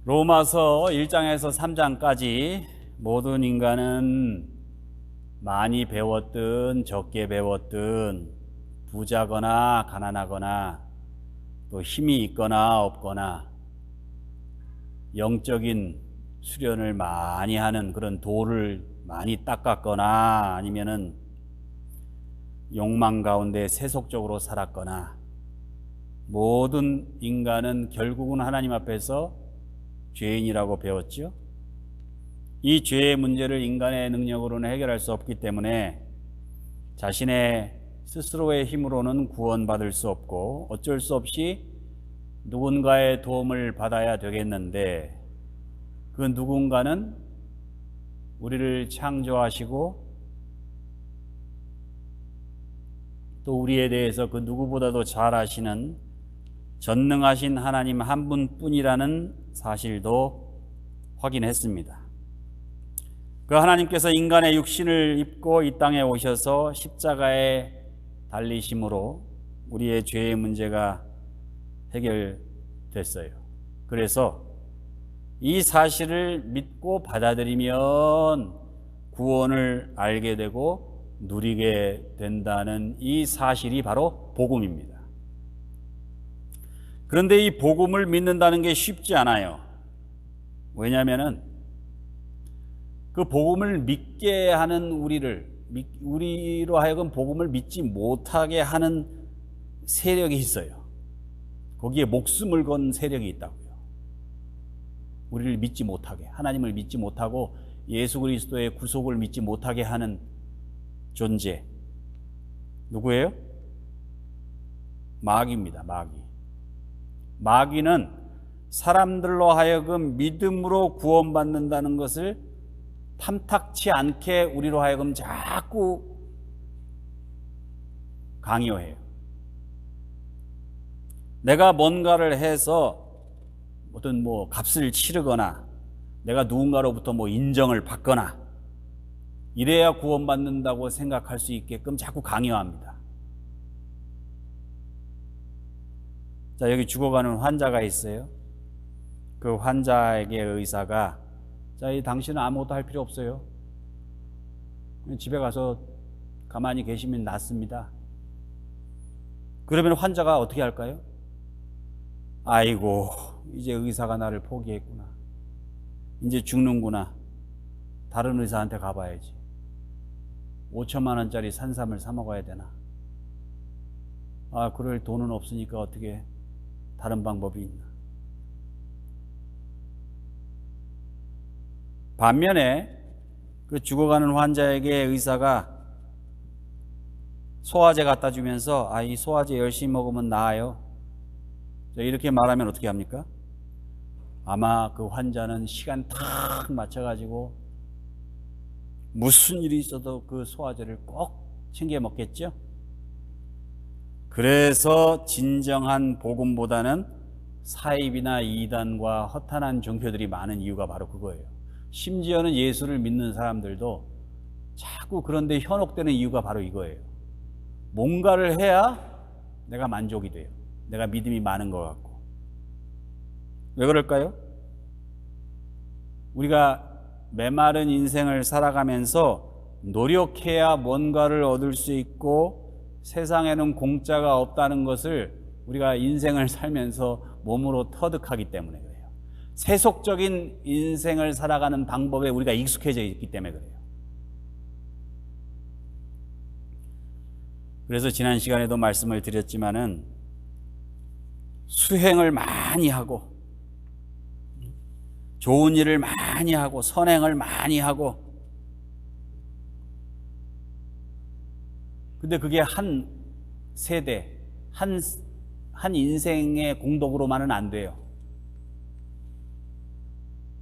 로마서 1장에서 3장까지 모든 인간은 많이 배웠든 적게 배웠든 부자거나 가난하거나 또 힘이 있거나 없거나 영적인 수련을 많이 하는 그런 도를 많이 닦았거나 아니면은 욕망 가운데 세속적으로 살았거나 모든 인간은 결국은 하나님 앞에서 죄인이라고 배웠죠. 이 죄의 문제를 인간의 능력으로는 해결할 수 없기 때문에 자신의 스스로의 힘으로는 구원받을 수 없고 어쩔 수 없이 누군가의 도움을 받아야 되겠는데 그 누군가는 우리를 창조하시고 또 우리에 대해서 그 누구보다도 잘 아시는 전능하신 하나님 한 분뿐이라는 사실도 확인했습니다. 그 하나님께서 인간의 육신을 입고 이 땅에 오셔서 십자가에 달리심으로 우리의 죄의 문제가 해결됐어요. 그래서 이 사실을 믿고 받아들이면 구원을 알게 되고 누리게 된다는 이 사실이 바로 복음입니다. 그런데 이 복음을 믿는다는 게 쉽지 않아요. 왜냐하면은 그 복음을 믿게 하는 우리로 하여금 복음을 믿지 못하게 하는 세력이 있어요. 거기에 목숨을 건 세력이 있다고요. 우리를 믿지 못하게, 하나님을 믿지 못하고 예수 그리스도의 구속을 믿지 못하게 하는 존재. 누구예요? 마귀입니다. 마귀는 사람들로 하여금 믿음으로 구원받는다는 것을 탐탁치 않게 우리로 하여금 자꾸 강요해요. 내가 뭔가를 해서 어떤 값을 치르거나 내가 누군가로부터 인정을 받거나 이래야 구원받는다고 생각할 수 있게끔 자꾸 강요합니다. 자, 여기 죽어가는 환자가 있어요. 그 환자에게 의사가 자, 당신은 아무것도 할 필요 없어요. 집에 가서 가만히 계시면 낫습니다. 그러면 환자가 어떻게 할까요? 아이고, 이제 의사가 나를 포기했구나. 이제 죽는구나. 다른 의사한테 가봐야지. 5천만 원짜리 산삼을 사 먹어야 되나? 그럴 돈은 없으니까 어떻게 다른 방법이 있나? 반면에 그 죽어가는 환자에게 의사가 소화제 갖다 주면서 이 소화제 열심히 먹으면 나아요. 이렇게 말하면 어떻게 합니까? 아마 그 환자는 시간 탁 맞춰가지고 무슨 일이 있어도 그 소화제를 꼭 챙겨 먹겠죠? 그래서 진정한 복음보다는 사입이나 이단과 허탄한 종교들이 많은 이유가 바로 그거예요. 심지어는 예수를 믿는 사람들도 자꾸 그런데 현혹되는 이유가 바로 이거예요. 뭔가를 해야 내가 만족이 돼요. 내가 믿음이 많은 것 같고. 왜 그럴까요? 우리가 메마른 인생을 살아가면서 노력해야 뭔가를 얻을 수 있고 세상에는 공짜가 없다는 것을 우리가 인생을 살면서 몸으로 터득하기 때문에 그래요. 세속적인 인생을 살아가는 방법에 우리가 익숙해져 있기 때문에 그래요. 그래서 지난 시간에도 말씀을 드렸지만은 수행을 많이 하고 좋은 일을 많이 하고 선행을 많이 하고 근데 그게 한 세대, 한 인생의 공덕으로만은 안 돼요.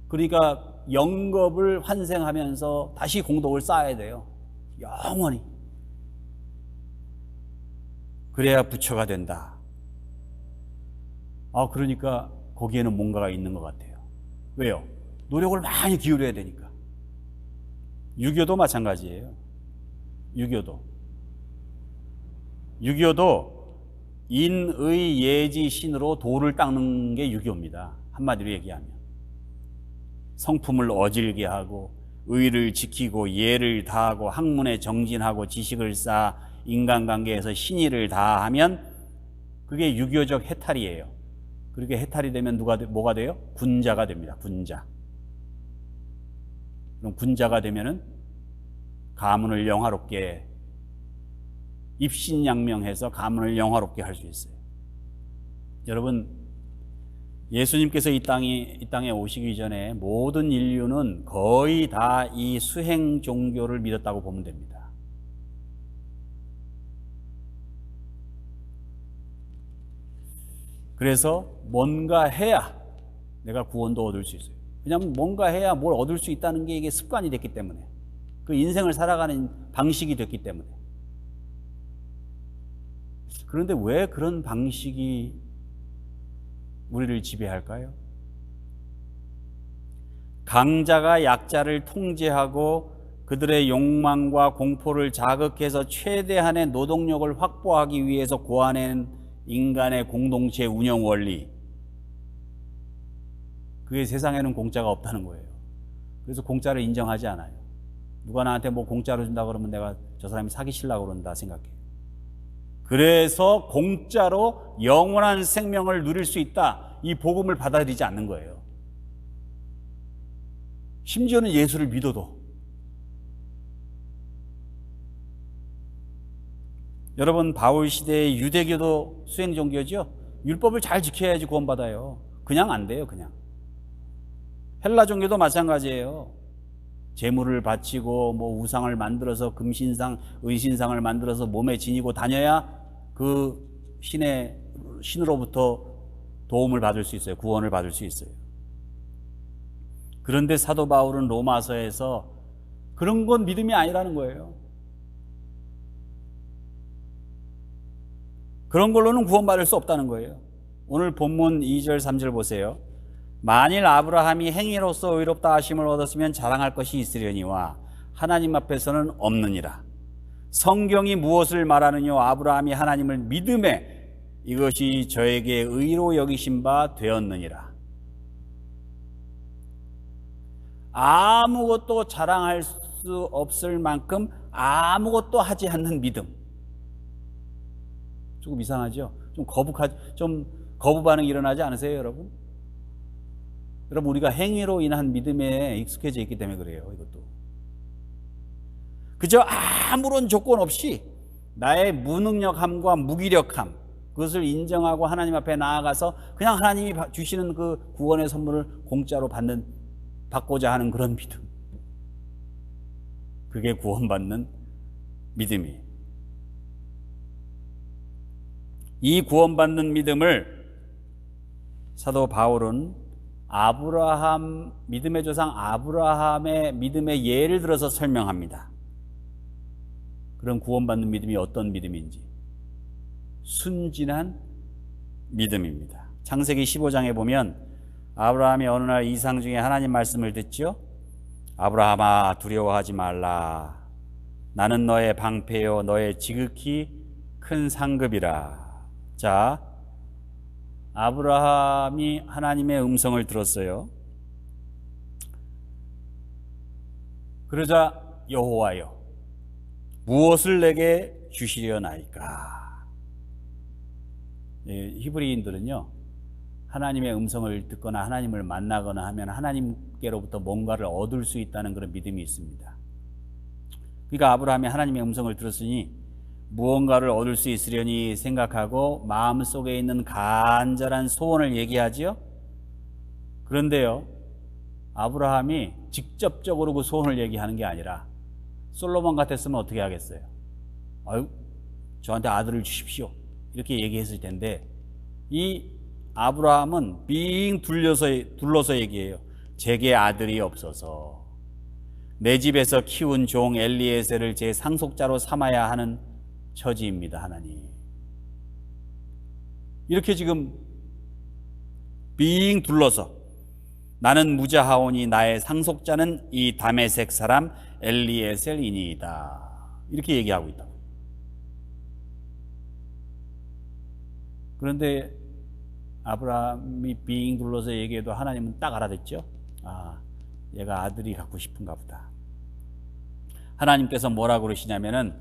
그러니까 영겁을 환생하면서 다시 공덕을 쌓아야 돼요. 영원히. 그래야 부처가 된다. 그러니까 거기에는 뭔가가 있는 것 같아요. 왜요? 노력을 많이 기울여야 되니까. 유교도 마찬가지예요. 유교도 인의 예지 신으로 도를 닦는 게 유교입니다. 한마디로 얘기하면. 성품을 어질게 하고 의를 지키고 예를 다하고 학문에 정진하고 지식을 쌓아 인간관계에서 신의를 다하면 그게 유교적 해탈이에요. 그렇게 해탈이 되면 뭐가 돼요? 군자가 됩니다. 군자. 그럼 군자가 되면은 가문을 영화롭게 입신양명해서 가문을 영화롭게 할 수 있어요. 여러분, 예수님께서 이 땅에 오시기 전에 모든 인류는 거의 다 이 수행 종교를 믿었다고 보면 됩니다. 그래서 뭔가 해야 내가 구원도 얻을 수 있어요. 왜냐하면 뭔가 해야 뭘 얻을 수 있다는 게 이게 습관이 됐기 때문에, 그 인생을 살아가는 방식이 됐기 때문에. 그런데 왜 그런 방식이 우리를 지배할까요? 강자가 약자를 통제하고 그들의 욕망과 공포를 자극해서 최대한의 노동력을 확보하기 위해서 고안한 인간의 공동체 운영 원리, 그게 세상에는 공짜가 없다는 거예요. 그래서 공짜를 인정하지 않아요. 누가 나한테 뭐 공짜로 준다 그러면 내가 저 사람이 사기치려고 그런다 생각해요. 그래서 공짜로 영원한 생명을 누릴 수 있다, 이 복음을 받아들이지 않는 거예요. 심지어는 예수를 믿어도. 여러분, 바울 시대의 유대교도 수행 종교죠. 율법을 잘 지켜야지 구원받아요. 그냥 안 돼요. 그냥. 헬라 종교도 마찬가지예요. 제물을 바치고 뭐 우상을 만들어서 금신상, 은신상을 만들어서 몸에 지니고 다녀야 그 신으로부터 도움을 받을 수 있어요. 구원을 받을 수 있어요. 그런데 사도 바울은 로마서에서 그런 건 믿음이 아니라는 거예요. 그런 걸로는 구원받을 수 없다는 거예요. 오늘 본문 2절 3절 보세요. 만일 아브라함이 행위로서 의롭다 하심을 얻었으면 자랑할 것이 있으려니와 하나님 앞에서는 없느니라. 성경이 무엇을 말하느냐? 아브라함이 하나님을 믿음에 이것이 저에게 의로 여기신 바 되었느니라. 아무것도 자랑할 수 없을 만큼 아무것도 하지 않는 믿음. 조금 이상하죠? 좀 거부 반응이 일어나지 않으세요, 여러분? 여러분, 우리가 행위로 인한 믿음에 익숙해져 있기 때문에 그래요. 이것도 그저 아무런 조건 없이 나의 무능력함과 무기력함, 그것을 인정하고 하나님 앞에 나아가서 그냥 하나님이 주시는 그 구원의 선물을 공짜로 받고자 하는 그런 믿음, 그게 구원받는 믿음이에요. 이 구원받는 믿음을 사도 바울은 아브라함, 믿음의 조상 아브라함의 믿음의 예를 들어서 설명합니다. 그런 구원받는 믿음이 어떤 믿음인지, 순진한 믿음입니다. 창세기 15장에 보면 아브라함이 어느 날 이상 중에 하나님 말씀을 듣죠. 아브라함아, 두려워하지 말라. 나는 너의 방패요 너의 지극히 큰 상급이라. 자, 아브라함이 하나님의 음성을 들었어요. 그러자 여호와여, 무엇을 내게 주시려나이까? 히브리인들은요, 하나님의 음성을 듣거나 하나님을 만나거나 하면 하나님께로부터 뭔가를 얻을 수 있다는 그런 믿음이 있습니다. 그러니까 아브라함이 하나님의 음성을 들었으니 무언가를 얻을 수 있으려니 생각하고 마음속에 있는 간절한 소원을 얘기하지요. 그런데요, 아브라함이 직접적으로 그 소원을 얘기하는 게 아니라 솔로몬 같았으면 어떻게 하겠어요? 아유, 저한테 아들을 주십시오, 이렇게 얘기했을 텐데, 이 아브라함은 빙 둘러서 얘기해요. 제게 아들이 없어서 내 집에서 키운 종 엘리에셀을 제 상속자로 삼아야 하는 처지입니다, 하나님. 이렇게 지금 빙 둘러서 나는 무자하오니 나의 상속자는 이 다메섹 사람 엘리에셀이니이다, 이렇게 얘기하고 있다. 그런데 아브라함이 빙 둘러서 얘기해도 하나님은 딱 알아듣죠. 아, 얘가 아들이 갖고 싶은가 보다. 하나님께서 뭐라고 그러시냐면은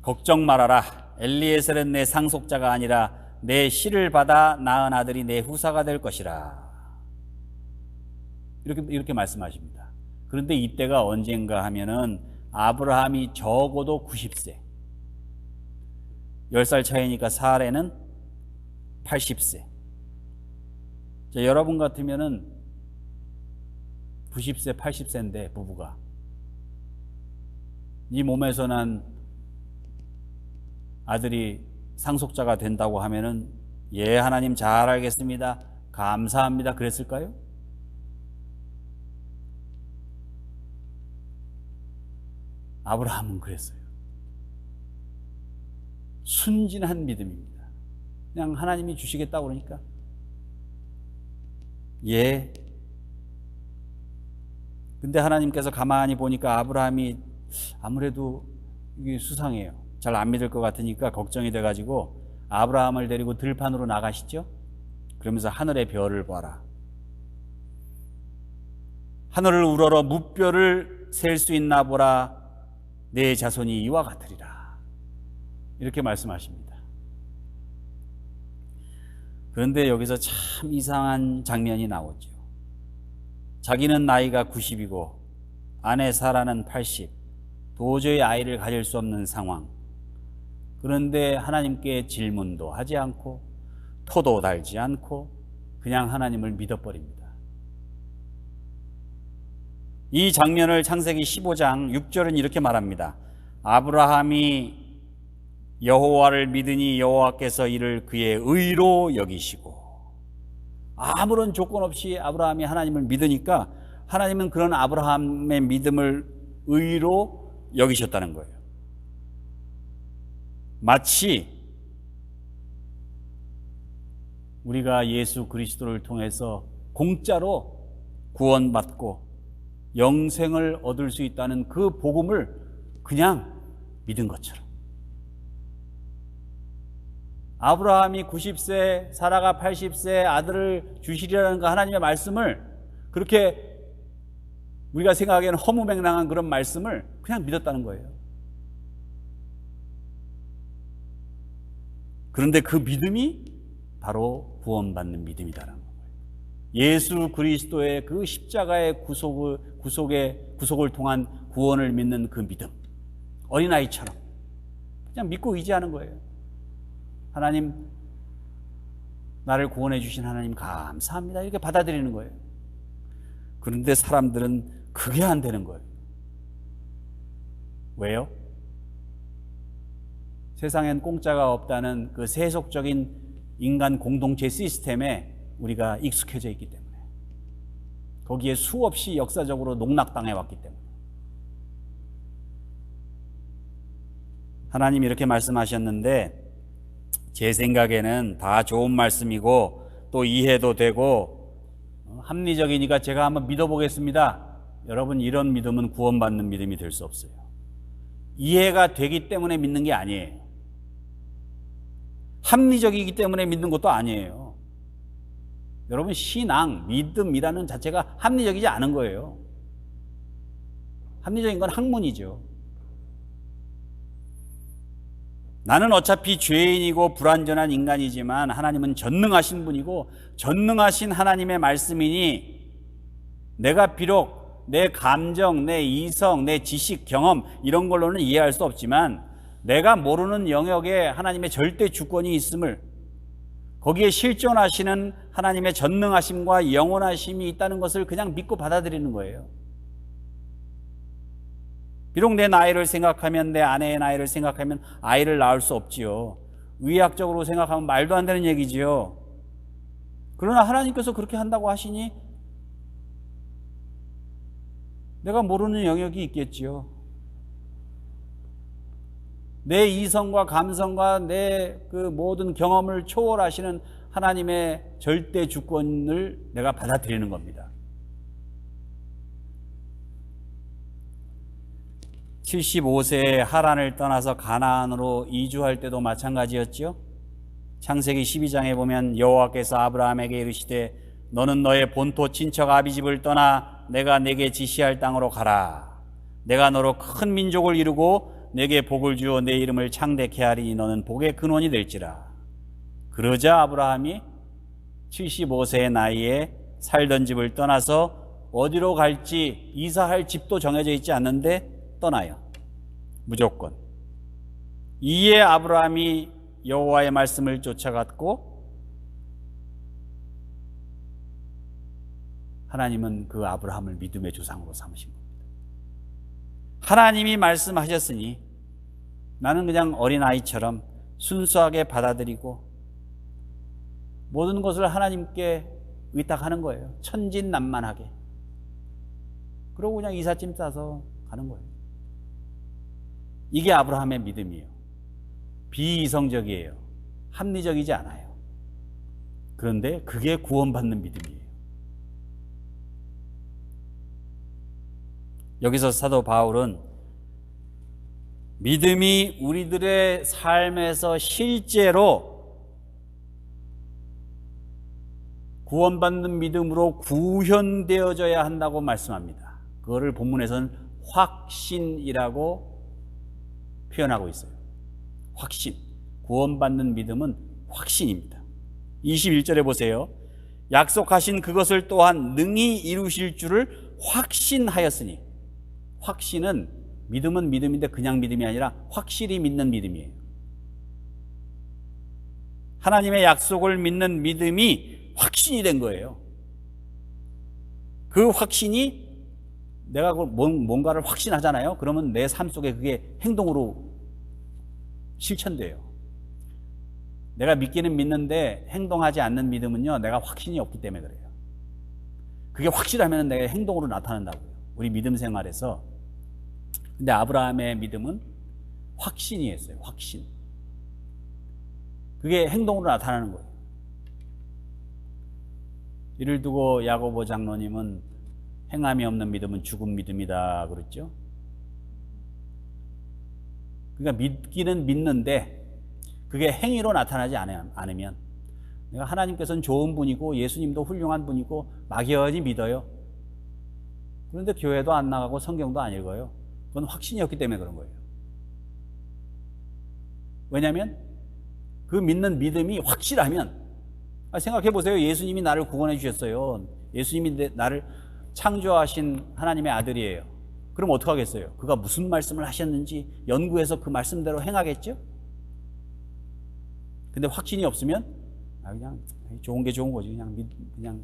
걱정 말아라. 엘리에셀은 내 상속자가 아니라 내 씨를 받아 낳은 아들이 내 후사가 될 것이라. 이렇게 말씀하십니다. 그런데 이때가 언젠가 하면은 아브라함이 적어도 90세. 10살 차이니까 사레는 80세. 자, 여러분 같으면은 90세, 80세인데 부부가 이 몸에서 난 아들이 상속자가 된다고 하면은 예, 하나님 잘 알겠습니다. 감사합니다. 그랬을까요? 아브라함은 그랬어요. 순진한 믿음입니다. 그냥 하나님이 주시겠다고 그러니까 예. 근데 하나님께서 가만히 보니까 아브라함이 아무래도 이게 수상해요. 잘 안 믿을 것 같으니까 걱정이 돼가지고 아브라함을 데리고 들판으로 나가시죠. 그러면서 하늘의 별을 봐라. 하늘을 우러러 무별을 셀 수 있나 보라. 내 자손이 이와 같으리라. 이렇게 말씀하십니다. 그런데 여기서 참 이상한 장면이 나오죠. 자기는 나이가 90이고 아내 사라는 80. 도저히 아이를 가질 수 없는 상황. 그런데 하나님께 질문도 하지 않고 토도 달지 않고 그냥 하나님을 믿어버립니다. 이 장면을 창세기 15장 6절은 이렇게 말합니다. 아브라함이 여호와를 믿으니 여호와께서 이를 그의 의로 여기시고. 아무런 조건 없이 아브라함이 하나님을 믿으니까 하나님은 그런 아브라함의 믿음을 의로 여기셨다는 거예요. 마치 우리가 예수 그리스도를 통해서 공짜로 구원받고 영생을 얻을 수 있다는 그 복음을 그냥 믿은 것처럼. 아브라함이 90세, 사라가 80세 아들을 주시리라는 그 하나님의 말씀을 그렇게 우리가 생각하기에는 허무맹랑한 그런 말씀을 그냥 믿었다는 거예요. 그런데 그 믿음이 바로 구원받는 믿음이다라는 거예요. 예수 그리스도의 그 십자가의 구속을 통한 구원을 믿는 그 믿음. 어린아이처럼 그냥 믿고 의지하는 거예요. 하나님, 나를 구원해 주신 하나님 감사합니다. 이렇게 받아들이는 거예요. 그런데 사람들은 그게 안 되는 거예요. 왜요? 세상엔 공짜가 없다는 그 세속적인 인간 공동체 시스템에 우리가 익숙해져 있기 때문에, 거기에 수없이 역사적으로 농락당해 왔기 때문에. 하나님이 이렇게 말씀하셨는데 제 생각에는 다 좋은 말씀이고 또 이해도 되고 합리적이니까 제가 한번 믿어보겠습니다. 여러분, 이런 믿음은 구원받는 믿음이 될 수 없어요. 이해가 되기 때문에 믿는 게 아니에요. 합리적이기 때문에 믿는 것도 아니에요. 여러분, 신앙, 믿음이라는 자체가 합리적이지 않은 거예요. 합리적인 건 학문이죠. 나는 어차피 죄인이고 불완전한 인간이지만 하나님은 전능하신 분이고 전능하신 하나님의 말씀이니 내가 비록 내 감정, 내 이성, 내 지식, 경험 이런 걸로는 이해할 수 없지만 내가 모르는 영역에 하나님의 절대 주권이 있음을, 거기에 실존하시는 하나님의 전능하심과 영원하심이 있다는 것을 그냥 믿고 받아들이는 거예요. 비록 내 나이를 생각하면, 내 아내의 나이를 생각하면 아이를 낳을 수 없지요. 의학적으로 생각하면 말도 안 되는 얘기지요. 그러나 하나님께서 그렇게 한다고 하시니 내가 모르는 영역이 있겠지요. 내 이성과 감성과 내 그 모든 경험을 초월하시는 하나님의 절대 주권을 내가 받아들이는 겁니다. 75세에 하란을 떠나서 가나안으로 이주할 때도 마찬가지였죠. 창세기 12장에 보면 여호와께서 아브라함에게 이르시되 너는 너의 본토 친척 아비 집을 떠나 내가 내게 지시할 땅으로 가라. 내가 너로 큰 민족을 이루고 내게 복을 주어 내 이름을 창대케 하리니 너는 복의 근원이 될지라. 그러자 아브라함이 75세의 나이에 살던 집을 떠나서 어디로 갈지 이사할 집도 정해져 있지 않는데 떠나요. 무조건. 이에 아브라함이 여호와의 말씀을 쫓아갔고 하나님은 그 아브라함을 믿음의 조상으로 삼으신 겁니다. 하나님이 말씀하셨으니 나는 그냥 어린아이처럼 순수하게 받아들이고 모든 것을 하나님께 의탁하는 거예요. 천진난만하게. 그러고 그냥 이삿짐 싸서 가는 거예요. 이게 아브라함의 믿음이에요. 비이성적이에요. 합리적이지 않아요. 그런데 그게 구원받는 믿음이에요. 여기서 사도 바울은 믿음이 우리들의 삶에서 실제로 구원받는 믿음으로 구현되어져야 한다고 말씀합니다. 그거를 본문에서는 확신이라고 표현하고 있어요. 확신. 구원받는 믿음은 확신입니다. 21절에 보세요. 약속하신 그것을 또한 능히 이루실 줄을 확신하였으니. 확신은 믿음은 믿음인데 그냥 믿음이 아니라 확실히 믿는 믿음이에요. 하나님의 약속을 믿는 믿음이 확신이 된 거예요. 그 확신이 내가 뭔가를 확신하잖아요. 그러면 내 삶 속에 그게 행동으로 실천돼요. 내가 믿기는 믿는데 행동하지 않는 믿음은요, 내가 확신이 없기 때문에 그래요. 그게 확실하면 내가 행동으로 나타난다고요. 우리 믿음 생활에서. 근데 아브라함의 믿음은 확신이었어요. 확신. 그게 행동으로 나타나는 거예요. 이를 두고 야고보 장로님은 행함이 없는 믿음은 죽은 믿음이다 그랬죠. 그러니까 믿기는 믿는데 그게 행위로 나타나지 않으면 내가 하나님께서는 좋은 분이고 예수님도 훌륭한 분이고 막연히 믿어요. 그런데 교회도 안 나가고 성경도 안 읽어요. 그건 확신이 없기 때문에 그런 거예요. 왜냐하면 그 믿는 믿음이 확실하면, 생각해 보세요. 예수님이 나를 구원해 주셨어요. 예수님이 나를 창조하신 하나님의 아들이에요. 그럼 어떻게 하겠어요? 그가 무슨 말씀을 하셨는지 연구해서 그 말씀대로 행하겠죠? 근데 확신이 없으면 그냥 좋은 게 좋은 거지. 그냥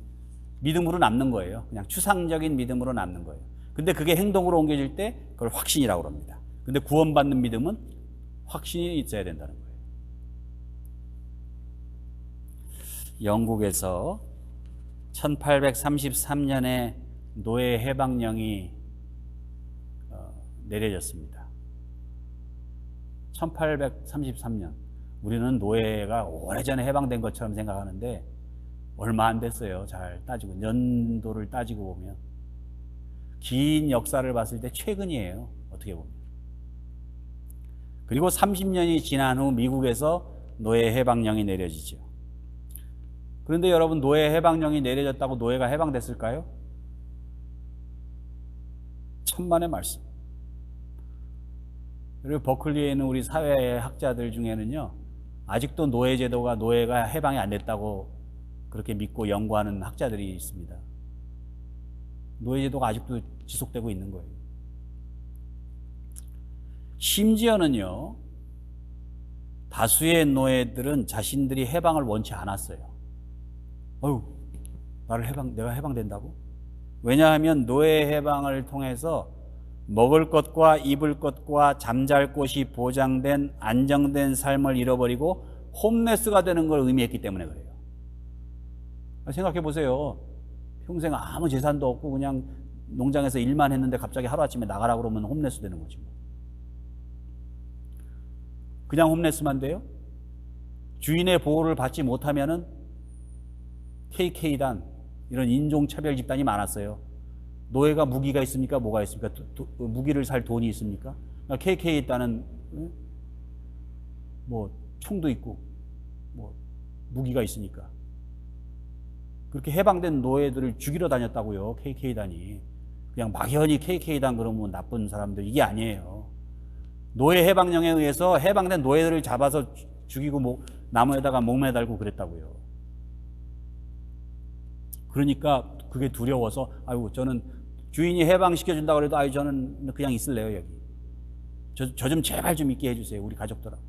믿음으로 남는 거예요. 그냥 추상적인 믿음으로 남는 거예요. 근데 그게 행동으로 옮겨질 때 그걸 확신이라고 합니다. 근데 구원받는 믿음은 확신이 있어야 된다는 거예요. 영국에서 1833년에 노예 해방령이 내려졌습니다. 1833년. 우리는 노예가 오래전에 해방된 것처럼 생각하는데 얼마 안 됐어요. 잘 따지고 연도를 따지고 보면 긴 역사를 봤을 때 최근이에요. 어떻게 보면. 그리고 30년이 지난 후 미국에서 노예 해방령이 내려지죠. 그런데 여러분, 노예 해방령이 내려졌다고 노예가 해방됐을까요? 천만의 말씀. 그리고 버클리에 있는 우리 사회학자들 중에는요, 아직도 노예가 해방이 안 됐다고 그렇게 믿고 연구하는 학자들이 있습니다. 노예제도가 아직도 지속되고 있는 거예요. 심지어는요, 다수의 노예들은 자신들이 해방을 원치 않았어요. 내가 해방된다고? 왜냐하면 노예 해방을 통해서 먹을 것과 입을 것과 잠잘 곳이 보장된 안정된 삶을 잃어버리고 홈레스가 되는 걸 의미했기 때문에 그래요. 생각해 보세요. 평생 아무 재산도 없고 그냥 농장에서 일만 했는데 갑자기 하루아침에 나가라고 그러면 홈레스 되는 거지. 그냥 홈레스만 돼요? 주인의 보호를 받지 못하면은 KK단, 이런 인종차별 집단이 많았어요. 노예가 무기가 있습니까? 뭐가 있습니까? 무기를 살 돈이 있습니까? KK단은 총도 있고 무기가 있으니까. 그렇게 해방된 노예들을 죽이러 다녔다고요. KK단이. 그냥 막연히 KK당 그러면 나쁜 사람들, 이게 아니에요. 노예 해방령에 의해서 해방된 노예들을 잡아서 죽이고 나무에다가 목 매달고 그랬다고요. 그러니까 그게 두려워서 아이고 저는 주인이 해방시켜준다고 그래도 아이 저는 그냥 있을래요 여기. 저 좀 제발 좀 있게 해주세요 우리 가족들하고.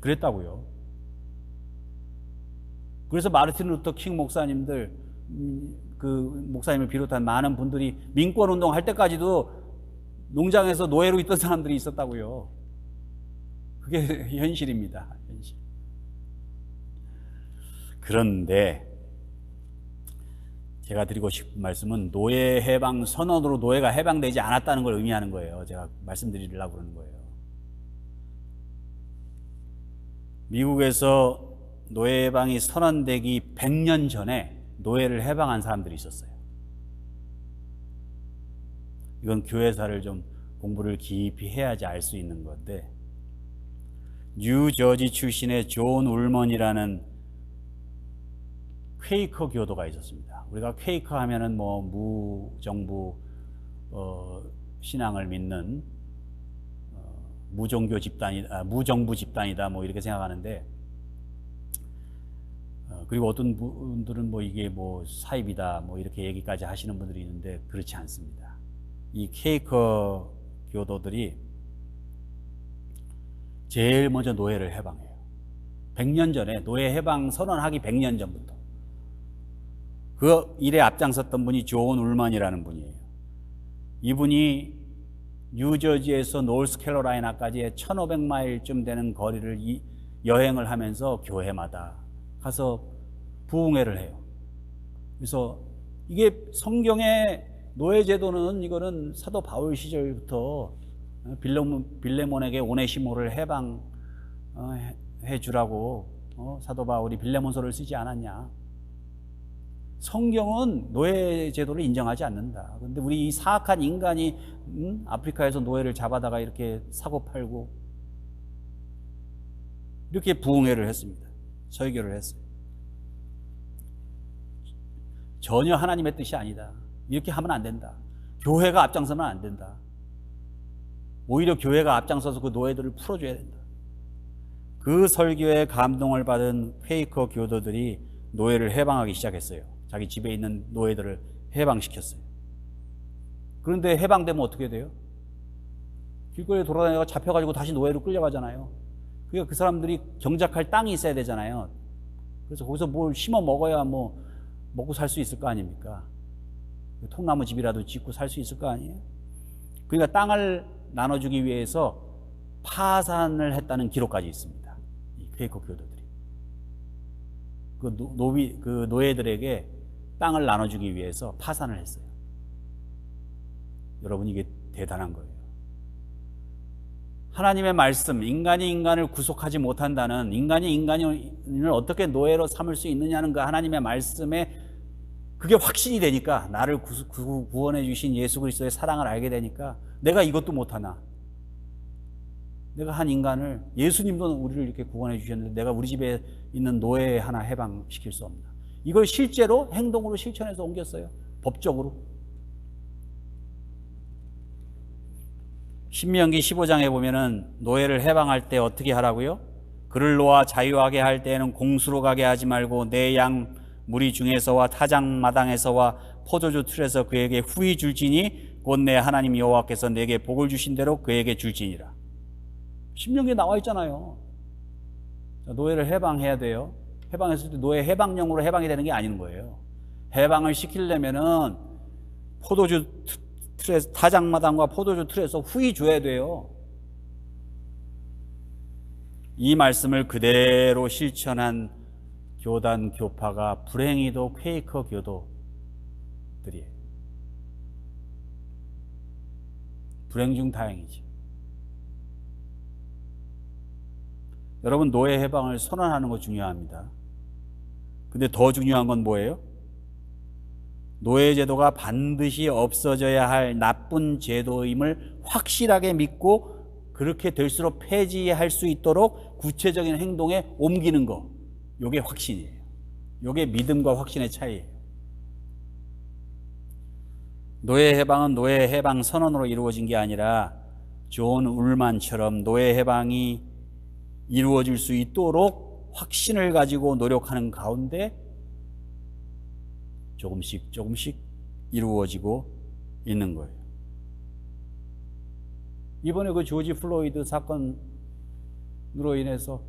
그랬다고요. 그래서 마르틴 루터 킹 목사님들 그 목사님을 비롯한 많은 분들이 민권운동 할 때까지도 농장에서 노예로 있던 사람들이 있었다고요. 그게 현실입니다. 현실. 그런데 제가 드리고 싶은 말씀은 노예 해방 선언으로 노예가 해방되지 않았다는 걸 의미하는 거예요. 제가 말씀드리려고 그러는 거예요. 미국에서 노예 해방이 선언되기 100년 전에 노예를 해방한 사람들이 있었어요. 이건 교회사를 좀 공부를 깊이 해야지 알 수 있는 건데, 뉴저지 출신의 존 울먼이라는 퀘이커 교도가 있었습니다. 우리가 퀘이커 하면은 무정부 신앙을 믿는 무종교 집단이다, 무정부 집단이다, 이렇게 생각하는데, 그리고 어떤 분들은 이게 사입이다, 이렇게 얘기까지 하시는 분들이 있는데, 그렇지 않습니다. 이 퀘이커 교도들이 제일 먼저 노예를 해방해요. 100년 전에, 노예 해방 선언하기 100년 전부터. 그 일에 앞장섰던 분이 존 울먼이라는 분이에요. 이분이 뉴저지에서 노스캐롤라이나까지 1500마일쯤 되는 거리를 여행을 하면서 교회마다 가서 부흥회를 해요. 그래서 이게 성경의 노예제도는 이거는 사도 바울 시절부터 빌레몬에게 오네시모를 해방해 주라고 사도 바울이 빌레몬서를 쓰지 않았냐. 성경은 노예제도를 인정하지 않는다. 그런데 우리 이 사악한 인간이 아프리카에서 노예를 잡아다가 이렇게 사고 팔고 이렇게 부흥회를 했습니다. 설교를 했어요. 전혀 하나님의 뜻이 아니다. 이렇게 하면 안 된다. 교회가 앞장서면 안 된다. 오히려 교회가 앞장서서 그 노예들을 풀어줘야 된다. 그 설교에 감동을 받은 퀘이커 교도들이 노예를 해방하기 시작했어요. 자기 집에 있는 노예들을 해방시켰어요. 그런데 해방되면 어떻게 돼요? 길거리에 돌아다니다가 잡혀가지고 다시 노예로 끌려가잖아요. 그러니까 그 사람들이 경작할 땅이 있어야 되잖아요. 그래서 거기서 뭘 심어 먹어야 먹고 살 수 있을 거 아닙니까? 통나무 집이라도 짓고 살 수 있을 거 아니에요? 그러니까 땅을 나눠주기 위해서 파산을 했다는 기록까지 있습니다. 이 퀘이커 교도들이. 그 노예들에게 땅을 나눠주기 위해서 파산을 했어요. 여러분, 이게 대단한 거예요. 하나님의 말씀, 인간이 인간을 구속하지 못한다는, 인간이 인간을 어떻게 노예로 삼을 수 있느냐는 그 하나님의 말씀에 그게 확신이 되니까, 나를 구원해 주신 예수 그리스도의 사랑을 알게 되니까 내가 이것도 못하나, 내가 한 인간을, 예수님도 우리를 이렇게 구원해 주셨는데 내가 우리 집에 있는 노예 하나 해방시킬 수 없나. 이걸 실제로 행동으로 실천해서 옮겼어요. 법적으로. 신명기 15장에 보면은 노예를 해방할 때 어떻게 하라고요? 그를 놓아 자유하게 할 때에는 공수로 가게 하지 말고 내 양 무리 중에서와 타작마당에서와 포도주 틀에서 그에게 후히 줄지니 곧 내 하나님 여호와께서 내게 복을 주신 대로 그에게 줄지니라. 신명기에 나와 있잖아요. 노예를 해방해야 돼요. 해방했을 때 노예 해방령으로 해방이 되는 게 아닌 거예요. 해방을 시키려면은 포도주 틀에서, 타작마당과 포도주 틀에서 후히 줘야 돼요. 이 말씀을 그대로 실천한 교단 교파가 불행히도 퀘이커 교도들이에요. 불행 중 다행이지. 여러분, 노예 해방을 선언하는 거 중요합니다. 근데 더 중요한 건 뭐예요? 노예 제도가 반드시 없어져야 할 나쁜 제도임을 확실하게 믿고 그렇게 될수록 폐지할 수 있도록 구체적인 행동에 옮기는 거. 요게 확신이에요. 요게 믿음과 확신의 차이예요. 노예 해방은 노예 해방 선언으로 이루어진 게 아니라 존 울만처럼 노예 해방이 이루어질 수 있도록 확신을 가지고 노력하는 가운데 조금씩 이루어지고 있는 거예요. 이번에 그 조지 플로이드 사건으로 인해서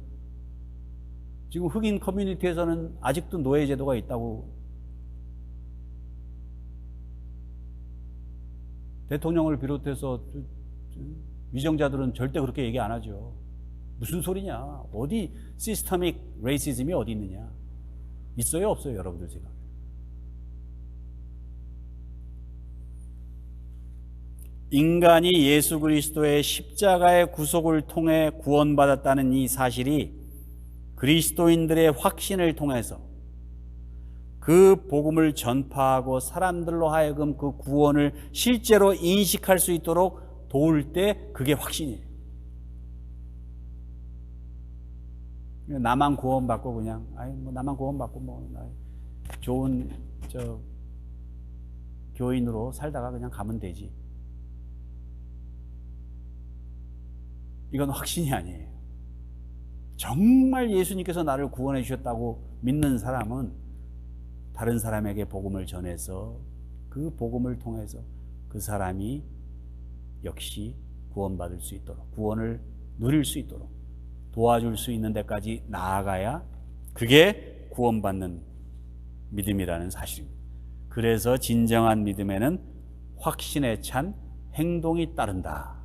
지금 흑인 커뮤니티에서는 아직도 노예 제도가 있다고, 대통령을 비롯해서 위정자들은 절대 그렇게 얘기 안 하죠. 무슨 소리냐? 어디 시스테믹 레이시즘이 어디 있느냐? 있어요, 없어요, 여러분들 생각에? 인간이 예수 그리스도의 십자가의 구속을 통해 구원받았다는 이 사실이 그리스도인들의 확신을 통해서 그 복음을 전파하고 사람들로 하여금 그 구원을 실제로 인식할 수 있도록 도울 때 그게 확신이에요. 나만 구원받고 그냥 나만 구원받고 좋은 교인으로 살다가 그냥 가면 되지. 이건 확신이 아니에요. 정말 예수님께서 나를 구원해 주셨다고 믿는 사람은 다른 사람에게 복음을 전해서 그 복음을 통해서 그 사람이 역시 구원받을 수 있도록, 구원을 누릴 수 있도록 도와줄 수 있는 데까지 나아가야 그게 구원받는 믿음이라는 사실입니다. 그래서 진정한 믿음에는 확신에 찬 행동이 따른다.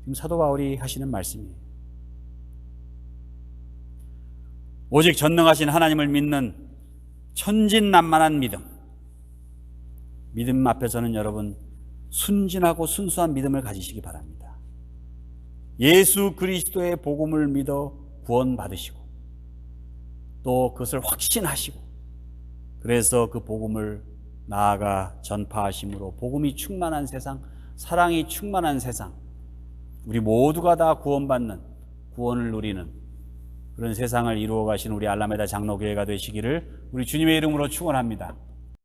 지금 사도 바울이 하시는 말씀이에요. 오직 전능하신 하나님을 믿는 천진난만한 믿음 앞에서는 여러분 순진하고 순수한 믿음을 가지시기 바랍니다. 예수 그리스도의 복음을 믿어 구원받으시고 또 그것을 확신하시고 그래서 그 복음을 나아가 전파하심으로 복음이 충만한 세상, 사랑이 충만한 세상, 우리 모두가 다 구원받는, 구원을 누리는 그런 세상을 이루어 가신 우리 알라메다 장로교회가 되시기를 우리 주님의 이름으로 축원합니다.